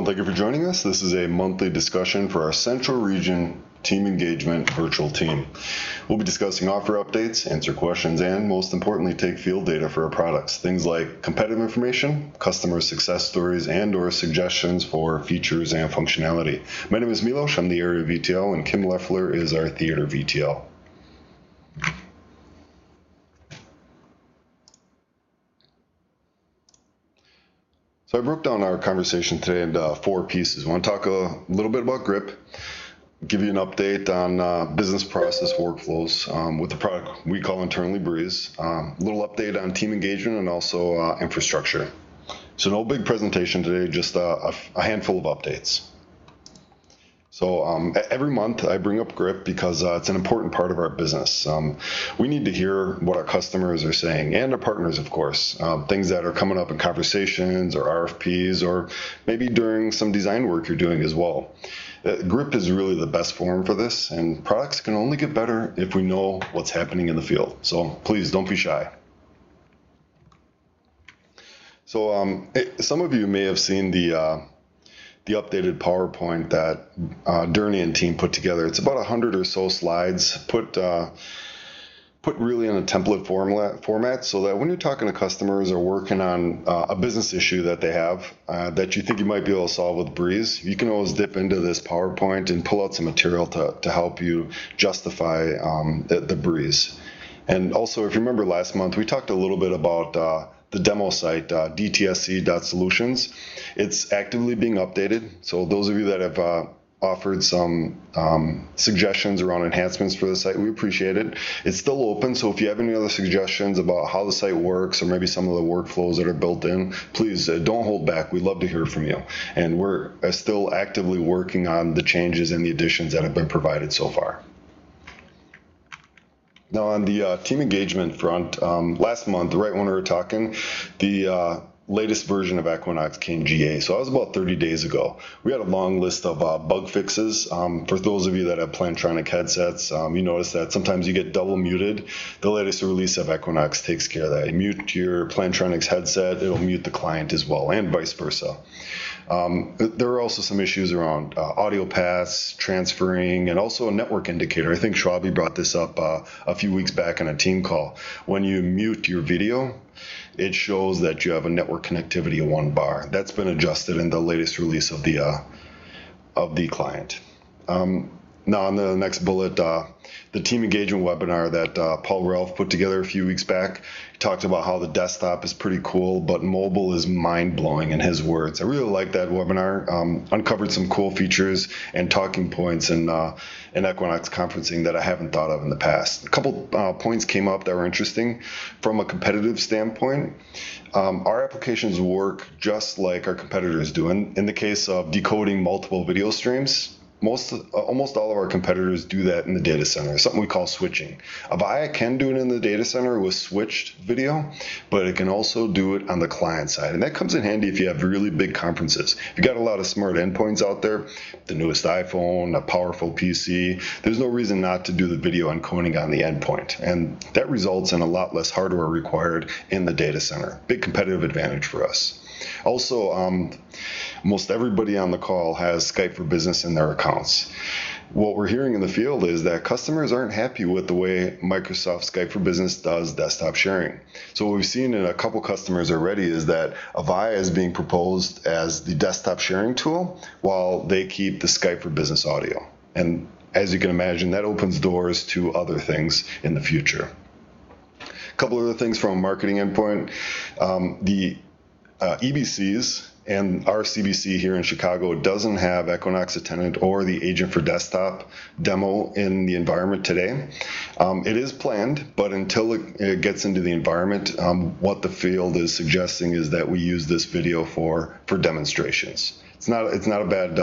thank you for joining us. This is a monthly discussion for our Central Region Team Engagement virtual team. We'll be discussing offer updates, answer questions, and most importantly, take field data for our products. Things like competitive information, customer success stories, and/or suggestions for features and functionality. My name is Milos, I'm the area VTL, and Kim Leffler is our theater VTL. So I broke down our conversation today into 4 pieces. I want to talk a little bit about GRIP, give you an update on business process workflows with the product we call internally Breeze, a little update on team engagement, and also infrastructure. So no big presentation today, just a handful of updates. So every month I bring up GRIP because it's an important part of our business. We need to hear what our customers are saying, and our partners, of course. Things that are coming up in conversations or RFPs, or maybe during some design work you're doing as well. GRIP is really the best forum for this, and products can only get better if we know what's happening in the field. So please don't be shy. So some of you may have seen the updated PowerPoint that Derny and team put together. It's about 100 or so slides put really in a template format so that when you're talking to customers or working on a business issue that they have that you think you might be able to solve with Breeze, you can always dip into this PowerPoint and pull out some material to help you justify the Breeze. And also, if you remember last month, we talked a little bit about the demo site, dtsc.solutions. It's actively being updated. So those of you that have offered some suggestions around enhancements for the site, we appreciate it. It's still open, so if you have any other suggestions about how the site works or maybe some of the workflows that are built in, please don't hold back. We'd love to hear from you. And we're still actively working on the changes and the additions that have been provided so far. Now on the team engagement front, last month, right when we were talking, the latest version of Equinox came GA. So that was about 30 days ago. We had a long list of bug fixes. For those of you that have Plantronic headsets, you notice that sometimes you get double muted. The latest release of Equinox takes care of that. You mute your Plantronics headset, it'll mute the client as well, and vice versa. There are also some issues around audio paths, transferring, and also a network indicator. I think Schwabi brought this up a few weeks back on a team call. When you mute your video, it shows that you have a network connectivity of 1 bar. That's been adjusted in the latest release of the client. Now on the next bullet, the team engagement webinar that Paul Ralph put together a few weeks back, he talked about how the desktop is pretty cool, but mobile is mind-blowing in his words. I really liked that webinar, uncovered some cool features and talking points in Equinox conferencing that I haven't thought of in the past. A couple points came up that were interesting. From a competitive standpoint, our applications work just like our competitors do. In the case of decoding multiple video streams, almost all of our competitors do that in the data center, something we call switching. Avaya can do it in the data center with switched video, but it can also do it on the client side. And that comes in handy if you have really big conferences. If you got a lot of smart endpoints out there, the newest iPhone, a powerful PC, there's no reason not to do the video encoding on the endpoint. And that results in a lot less hardware required in the data center. Big competitive advantage for us. Also, most everybody on the call has Skype for Business in their accounts. What we're hearing in the field is that customers aren't happy with the way Microsoft Skype for Business does desktop sharing. So what we've seen in a couple customers already is that Avaya is being proposed as the desktop sharing tool while they keep the Skype for Business audio. And as you can imagine, that opens doors to other things in the future. A couple other things from a marketing endpoint. The EBCs and our CBC here in Chicago doesn't have Equinox Attendant or the Agent for Desktop demo in the environment today. It is planned, but until it gets into the environment, what the field is suggesting is that we use this video for demonstrations. It's not a bad.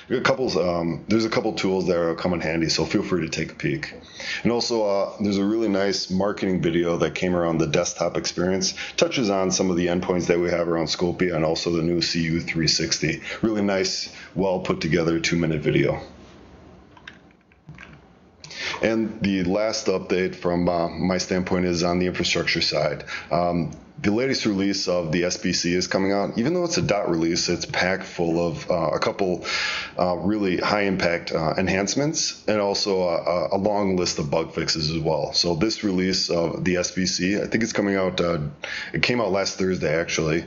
There's a couple tools that are come in handy, so feel free to take a peek. And also, there's a really nice marketing video that came around the desktop experience. Touches on some of the endpoints that we have around Scopia and also the new CU360. Really nice, well put together 2-minute video. And the last update from my standpoint is on the infrastructure side. The latest release of the SBC is coming out. Even though it's a dot release, it's packed full of a couple really high impact enhancements and also a long list of bug fixes as well. So this release of the SBC, I think it's coming out, it came out last Thursday actually.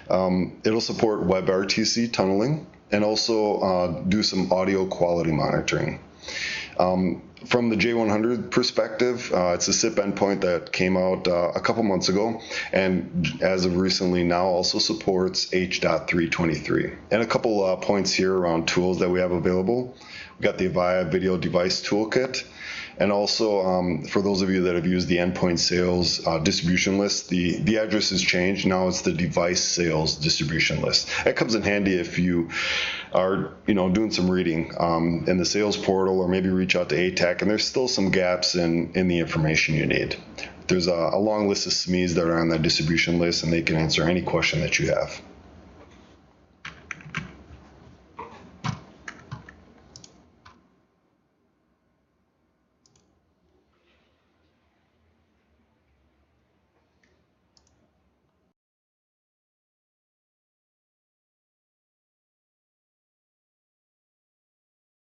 It'll support WebRTC tunneling and also do some audio quality monitoring. From the J100 perspective, it's a SIP endpoint that came out a couple months ago, and as of recently now also supports H.323. And a couple points here around tools that we have available. We got the Avaya Video Device Toolkit, and also for those of you that have used the endpoint sales distribution list, the address has changed. Now it's the device sales distribution list. That comes in handy if you are doing some reading in the sales portal, or maybe reach out to ATAC, and there's still some gaps in the information you need. There's a long list of SMEs that are on that distribution list, and they can answer any question that you have.